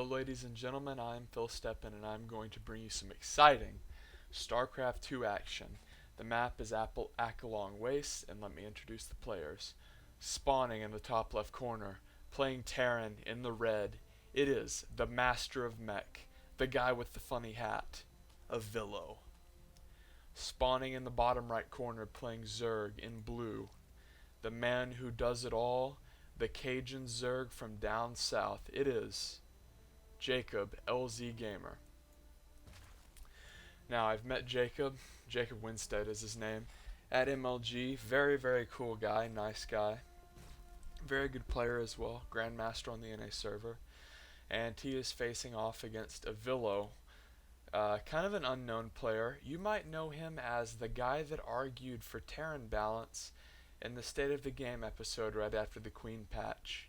ladies and gentlemen, I'm Phil Steppen, and I'm going to bring you some exciting StarCraft 2 action. The map is Akalong Waste, and let me introduce the players. Spawning in the top left corner, playing Terran in the red, it is the Master of Mech, the guy with the funny hat, Avilo. Spawning in the bottom right corner, playing Zerg in blue, the man who does it all, the Cajun Zerg from down south, it is Jacob, LzGamer. Now, I've met Jacob Winstead is his name, at MLG. Very, very cool guy, nice guy. Very good player as well, Grandmaster on the NA server. And he is facing off against Avilo, kind of an unknown player. You might know him as the guy that argued for Terran balance in the State of the Game episode right after the Queen patch.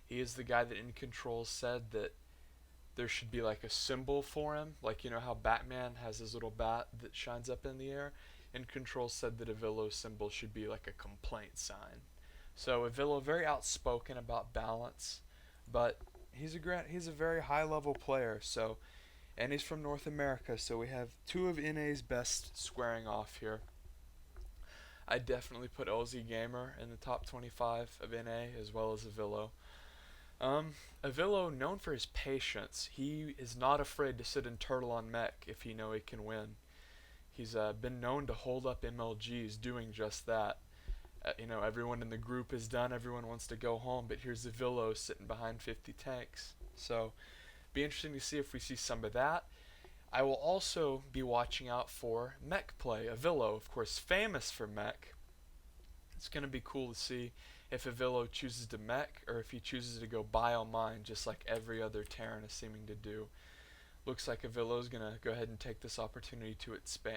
He is the guy that in Control said that there should be like a symbol for him, like you know how Batman has his little bat that shines up in the air. In Control said that Avilo's symbol should be like a complaint sign. So Avilo very outspoken about balance, but he's a very high level player. So, and he's from North America, so we have two of NA's best squaring off here. I definitely put LzGamer in the top 25 of NA as well as Avilo. Avilo, known for his patience, he is not afraid to sit and turtle on mech if he know he can win. He's been known to hold up MLGs doing just that. Everyone in the group is done, everyone wants to go home, but here's Avilo sitting behind 50 tanks. So, be interesting to see if we see some of that. I will also be watching out for mech play. Avilo, of course, famous for mech. It's going to be cool to see if Avilo chooses to mech or if he chooses to go bio-mine just like every other Terran is seeming to do. Looks like Avilo's going to go ahead and take this opportunity to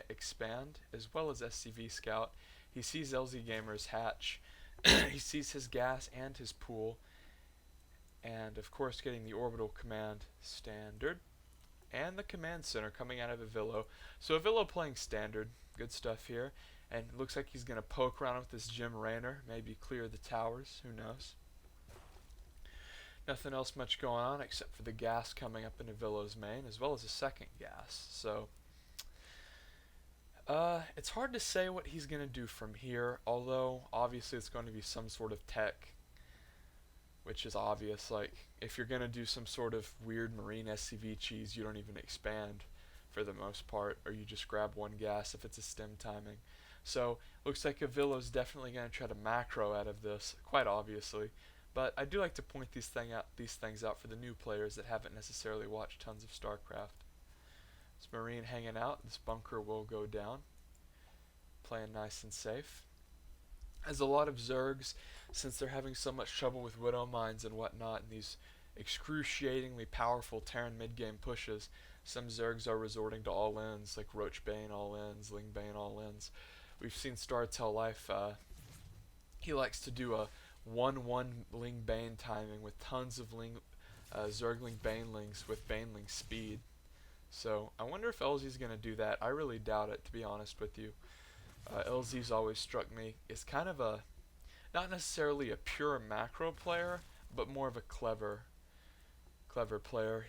expand as well as SCV scout. He sees LzGamer's hatch, he sees his gas and his pool, and of course getting the orbital command standard and the command center coming out of Avilo. So Avilo playing standard, good stuff here. And it looks like he's going to poke around with this Jim Raynor, maybe clear the towers, who knows. Nothing else much going on except for the gas coming up in Avilo's main, as well as a second gas. So, it's hard to say what he's going to do from here, although obviously it's going to be some sort of tech, which is obvious. Like, if you're going to do some sort of weird marine SCV cheese, you don't even expand for the most part, or you just grab one gas if it's a stem timing. So, looks like Avilo's definitely going to try to macro out of this, quite obviously. But I do like to point these things out for the new players that haven't necessarily watched tons of StarCraft. This Marine hanging out, this bunker will go down. Playing nice and safe. As a lot of Zergs, since they're having so much trouble with Widow Mines and whatnot, and these excruciatingly powerful Terran mid-game pushes, some Zergs are resorting to all-ins, like Roach Bane all-ins, Ling Bane all-ins. We've seen StarTel Life, he likes to do a 1-1 Ling Bane timing with tons of Zergling Banelings with Baneling speed. So I wonder if LZ's going to do that. I really doubt it, to be honest with you. LZ's always struck me as kind of a, not necessarily a pure macro player, but more of a clever player.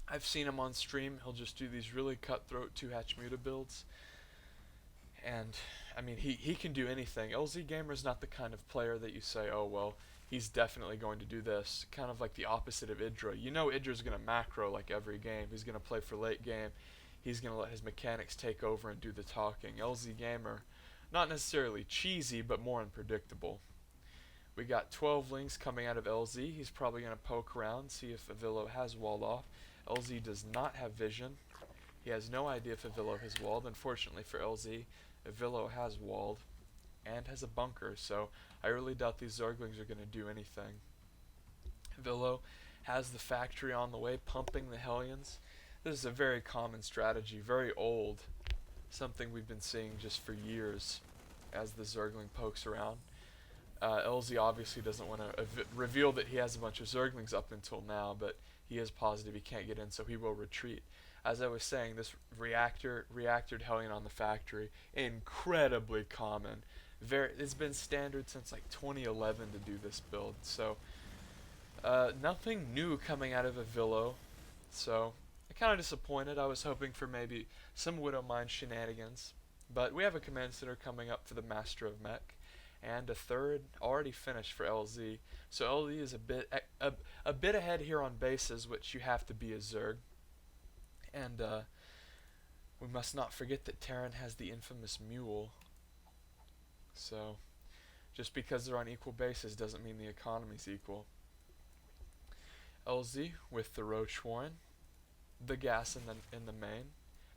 I've seen him on stream. He'll just do these really cutthroat 2-hatch muta builds. And, I mean, he can do anything. LzGamer's not the kind of player that you say, oh, well, he's definitely going to do this. Kind of like the opposite of Idra. You know Idra's going to macro like every game. He's going to play for late game. He's going to let his mechanics take over and do the talking. LzGamer, not necessarily cheesy, but more unpredictable. We got 12 links coming out of LZ. He's probably going to poke around, see if Avilo has walled off. LZ does not have vision. He has no idea if Avilo has walled. Unfortunately for LZ, Avilo has walled and has a bunker, so I really doubt these Zerglings are going to do anything. Avilo has the factory on the way, pumping the Hellions. This is a very common strategy, very old, something we've been seeing just for years as the Zergling pokes around. LZ obviously doesn't want to reveal that he has a bunch of Zerglings up until now, but he is positive he can't get in, so he will retreat. As I was saying, this reactored Hellion on the factory, incredibly common. It's been standard since like 2011 to do this build, so Nothing new coming out of Avilo, so I'm kind of disappointed. I was hoping for maybe some Widow Mine shenanigans. But we have a command center coming up for the Master of Mech, and a third already finished for LZ. So LZ is a bit ahead here on bases, which you have to be a Zerg. And we must not forget that Terran has the infamous Mule. So just because they're on equal bases doesn't mean the economy's equal. LZ with the Roach Warren, the gas in the main,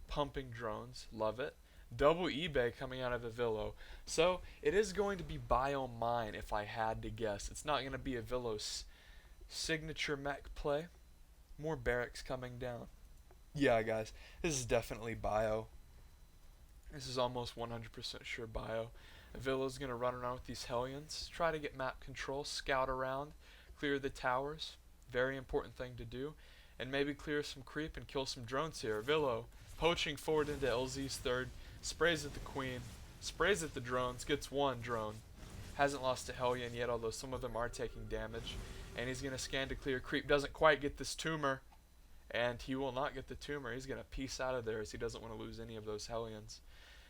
pumping drones, love it. Double eBay coming out of Avilo. So it is going to be Bio Mine if I had to guess. It's not going to be Avilo's signature mech play. More barracks coming down. Yeah, guys, this is definitely Bio. This is almost 100% sure Bio. Avilo's going to run around with these Hellions, try to get map control, scout around, clear the towers. Very important thing to do. And maybe clear some creep and kill some drones here. Avilo poaching forward into LZ's third. Sprays at the queen, sprays at the drones, gets one drone. Hasn't lost a Hellion yet, although some of them are taking damage. And he's going to scan to clear creep. Doesn't quite get this tumor. And he will not get the tumor. He's going to piece out of there as he doesn't want to lose any of those Hellions.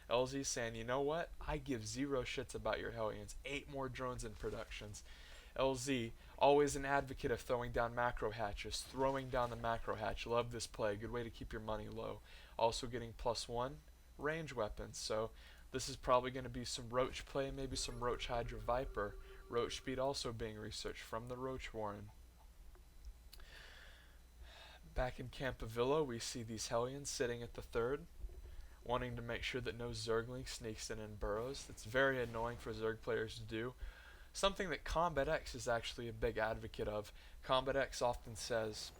LZ saying, you know what? I give zero shits about your Hellions. 8 more drones in productions. LZ, always an advocate of throwing down macro hatches. Throwing down the macro hatch. Love this play. Good way to keep your money low. Also getting +1 range weapons. So this is probably going to be some Roach play. Maybe some Roach Hydra Viper. Roach speed also being researched from the Roach Warren. Back in Camp Avilo, we see these Hellions sitting at the third, wanting to make sure that no Zergling sneaks in and burrows. That's very annoying for Zerg players to do. Something that Combat X is actually a big advocate of. Combat X often says,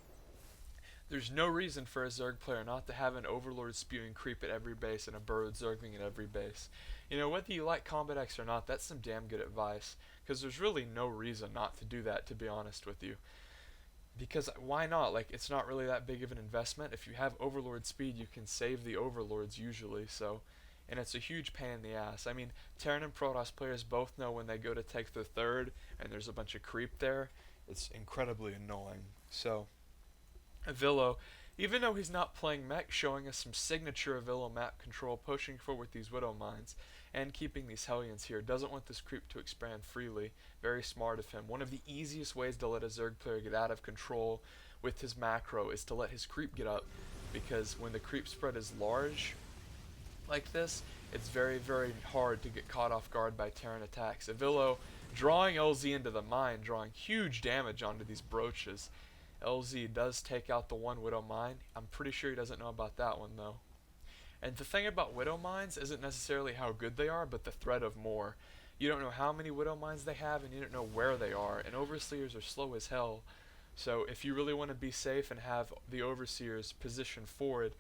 there's no reason for a Zerg player not to have an Overlord spewing creep at every base and a burrowed Zergling at every base. You know, whether you like Combat X or not, that's some damn good advice, because there's really no reason not to do that, to be honest with you. Because why not? Like, it's not really that big of an investment. If you have Overlord speed, you can save the Overlords usually, so... And it's a huge pain in the ass. I mean, Terran and Protoss players both know when they go to take the third, and there's a bunch of creep there, it's incredibly annoying. So, Avilo, even though he's not playing mech, showing us some signature Avilo map control, pushing forward with these Widow Mines, and keeping these Hellions here. Doesn't want this creep to expand freely. Very smart of him. One of the easiest ways to let a Zerg player get out of control with his macro is to let his creep get up, because when the creep spread is large like this, it's very, very hard to get caught off guard by Terran attacks. Avilo drawing LZ into the mine, drawing huge damage onto these brooches. LZ does take out the one Widow Mine. I'm pretty sure he doesn't know about that one, though. And the thing about Widow Mines isn't necessarily how good they are, but the threat of more. You don't know how many Widow Mines they have, and you don't know where they are, and Overseers are slow as hell. So if you really want to be safe and have the Overseers position forward,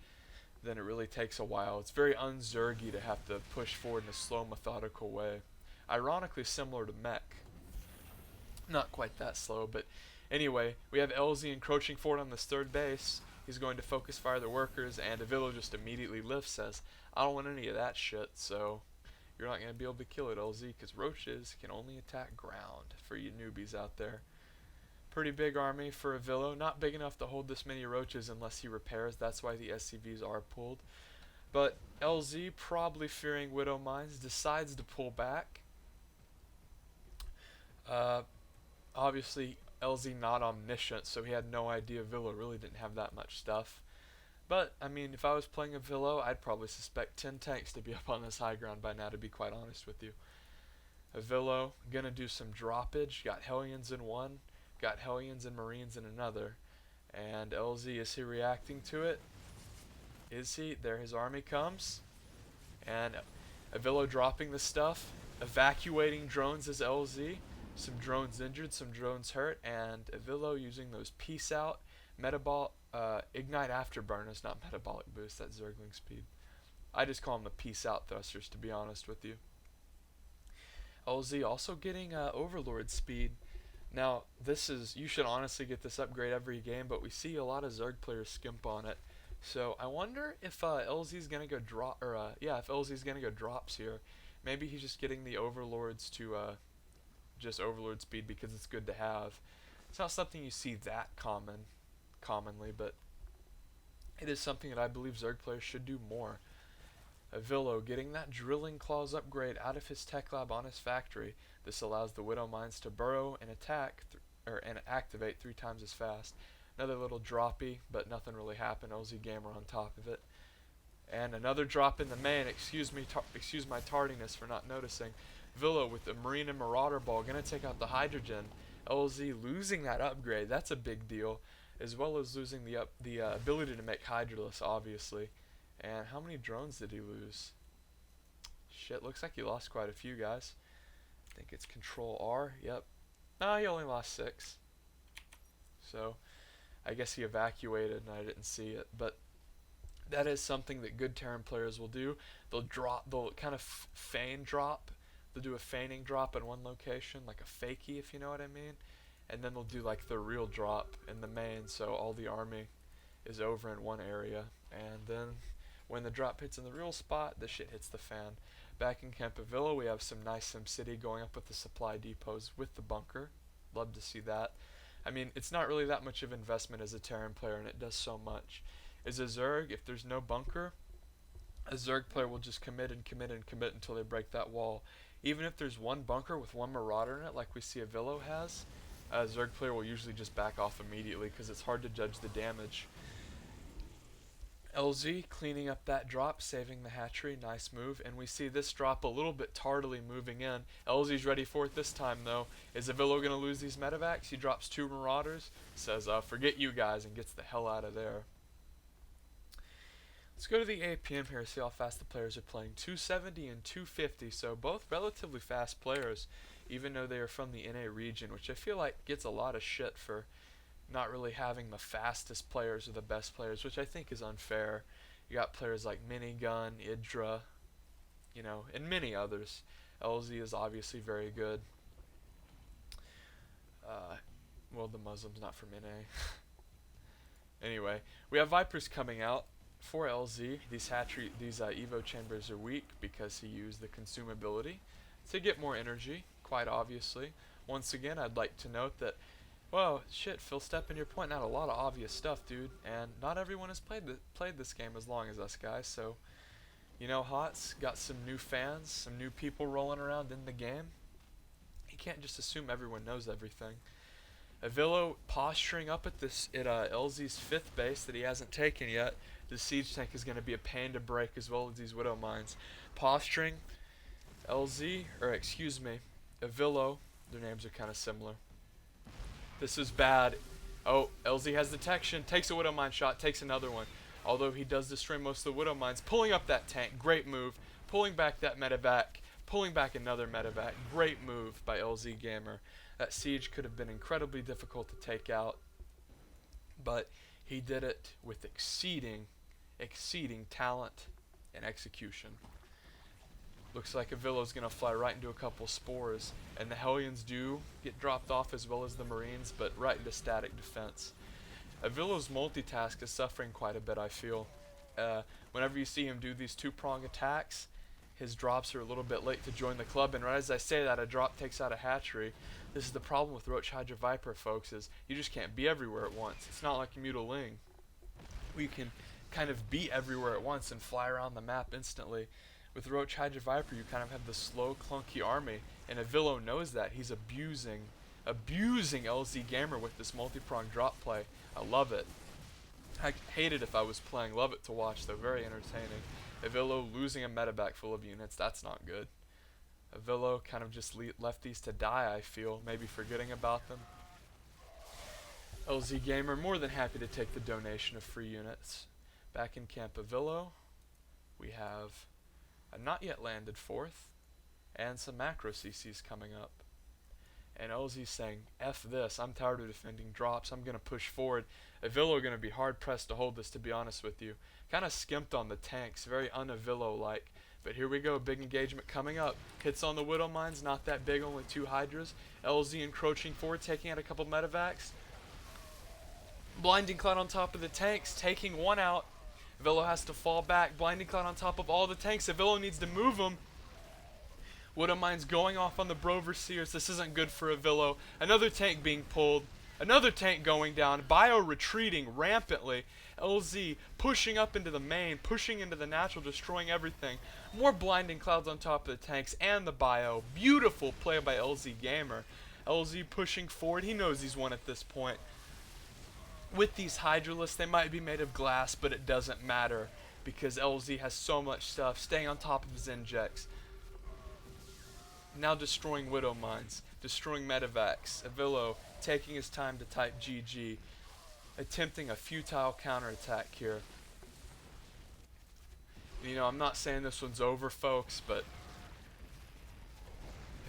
then it really takes a while. It's very un-Zergy to have to push forward in a slow, methodical way. Ironically similar to Mech. Not quite that slow, but anyway, we have LZ encroaching forward on this third base. He's going to focus fire the workers, and Avilo just immediately lifts, says, I don't want any of that shit, so you're not going to be able to kill it, LZ, because roaches can only attack ground for you newbies out there. Pretty big army for Avilo. Not big enough to hold this many roaches unless he repairs. That's why the SCVs are pulled. But LZ, probably fearing Widow Mines, decides to pull back. Obviously, LZ not omniscient, so he had no idea Avilo really didn't have that much stuff. But, I mean, if I was playing Avilo, I'd probably suspect 10 tanks to be up on this high ground by now, to be quite honest with you. Avilo, gonna do some droppage. Got Hellions in one. Got Hellions and Marines in another. And LZ, is he reacting to it? Is he? There his army comes. And Avilo dropping the stuff. Evacuating drones as LZ. Some drones injured, some drones hurt. And Avilo using those peace out, ignite afterburners, not metabolic boost, that's Zergling speed. I just call them the peace out thrusters, to be honest with you. LZ also getting Overlord speed. Now, this is, you should honestly get this upgrade every game, but we see a lot of Zerg players skimp on it. So I wonder if LZ's gonna go drop, or if LZ's gonna go drops here. Maybe he's just getting the Overlords to just Overlord speed because it's good to have. It's not something you see that commonly, but it is something that I believe Zerg players should do more. Avilo getting that drilling claws upgrade out of his tech lab on his factory. This allows the Widow Mines to burrow and attack and activate 3 times as fast. Another little droppy, but nothing really happened. LzGamer on top of it. And another drop in the main. Excuse my tardiness for not noticing. Villa with the Marine and Marauder Ball gonna take out the Hydrogen. LZ losing that upgrade. That's a big deal, as well as losing the ability to make Hydraless, obviously. And how many drones did he lose? Shit, looks like he lost quite a few, guys. I think it's Control R. Yep. No, he only lost 6. So I guess he evacuated and I didn't see it, but that is something that good Terran players will do. They'll kind of feign drop. They'll do a feigning drop in one location, like a fakie, if you know what I mean. And then they'll do like the real drop in the main, so all the army is over in one area. And then when the drop hits in the real spot, the shit hits the fan. Back in Campavilla, we have some nice SimCity going up with the supply depots with the bunker. Love to see that. I mean, it's not really that much of investment as a Terran player, and it does so much. As a Zerg, if there's no bunker, a Zerg player will just commit and commit and commit until they break that wall. Even if there's one bunker with one Marauder in it, like we see Avilo has, a Zerg player will usually just back off immediately because it's hard to judge the damage. LZ cleaning up that drop, saving the hatchery, nice move, and we see this drop a little bit tardily moving in. LZ's ready for it this time though. Is Avilo going to lose these medevacs? He drops 2 Marauders, says forget you guys, and gets the hell out of there. Let's go to the APM here, see how fast the players are playing. 270 and 250, so both relatively fast players, even though they are from the NA region, which I feel like gets a lot of shit for not really having the fastest players or the best players, which I think is unfair. You got players like Minigun, Idra, you know, and many others. LZ is obviously very good. Well, the Muslim's not from NA. Anyway, we have Vipers coming out for LZ. These Evo chambers are weak because he used the consumability to get more energy, quite obviously. Once again, I'd like to note that, whoa, shit, Phil Steppen, you're pointing out a lot of obvious stuff, dude, and not everyone has played this game as long as us guys, so, you know, HOTS got some new fans, some new people rolling around in the game. You can't just assume everyone knows everything. Avilo posturing up at LZ's 5th base that he hasn't taken yet. The siege tank is going to be a pain to break, as well as these Widow Mines. Posturing, Avilo, their names are kind of similar. This is bad. Oh, LZ has detection, takes a Widow Mine shot, takes another one. Although he does destroy most of the Widow Mines, pulling up that tank, great move. Pulling back that medevac, pulling back another medevac, great move by LzGamer. That siege could have been incredibly difficult to take out, but he did it with exceeding talent and execution. Looks like Avilo's going to fly right into a couple spores, and the Hellions do get dropped off as well as the Marines, but right into static defense. Avilo's multitask is suffering quite a bit, I feel. Whenever you see him do these 2-prong attacks, his drops are a little bit late to join the club, and right as I say that, a drop takes out a hatchery. This is the problem with Roach Hydra Viper, folks, is you just can't be everywhere at once. It's not like Mutaling, where you can kind of be everywhere at once and fly around the map instantly. With Roach Hydra Viper, you kind of have the slow, clunky army, and Avilo knows that. He's abusing LzGamer with this multi-prong drop play. I love it. I hate it if I was playing. Love it to watch, though. Very entertaining. Avilo losing a medevac full of units. That's not good. Avilo kind of just left these to die, I feel. Maybe forgetting about them. LzGamer more than happy to take the donation of free units. Back in Camp Avilo, we have a not yet landed 4th and some macro CCs coming up. And LZ's saying, F this, I'm tired of defending drops, I'm going to push forward. Avilo are going to be hard pressed to hold this, to be honest with you. Kind of skimped on the tanks, very un-Avilo-like. But here we go, big engagement coming up. Hits on the Widow Mines, not that big, only 2 Hydras. LZ encroaching forward, taking out a couple medevacs. Blinding Cloud on top of the tanks, taking one out. Avilo has to fall back, Blinding Cloud on top of all the tanks. Avilo needs to move them. Widow Mines going off on the Brover Seers. This isn't good for Avilo. Another tank being pulled. Another tank going down. Bio retreating rampantly. LZ pushing up into the main, pushing into the natural, destroying everything. More blinding clouds on top of the tanks and the bio. Beautiful play by LzGamer. LZ pushing forward. He knows he's won at this point. With these Hydralisks, they might be made of glass, but it doesn't matter because LZ has so much stuff, staying on top of his injects. Now destroying Widow Mines, destroying Medivacs. Avilo taking his time to type GG, attempting a futile counterattack here. You know, I'm not saying this one's over, folks, but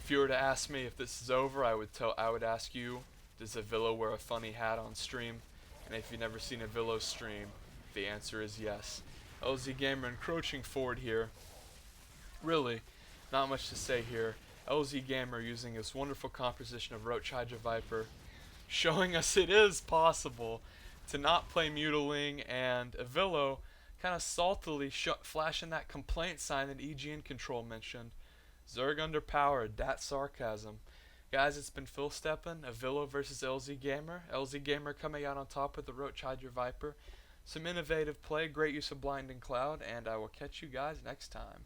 if you were to ask me if this is over, I would ask you, does Avilo wear a funny hat on stream? And if you've never seen Avilo stream, the answer is yes. LzGamer encroaching forward here. Really, not much to say here. LzGamer using his wonderful composition of Roach Hydra Viper, showing us it is possible to not play Mutiling, and Avilo kind of saltily flashing that complaint sign that EGN Control mentioned. Zerg underpowered, that's sarcasm. Guys, it's been Phil Steppen, Avilo versus LzGamer. LzGamer coming out on top with the Roach Hydra Viper. Some innovative play, great use of Blinding Cloud, and I will catch you guys next time.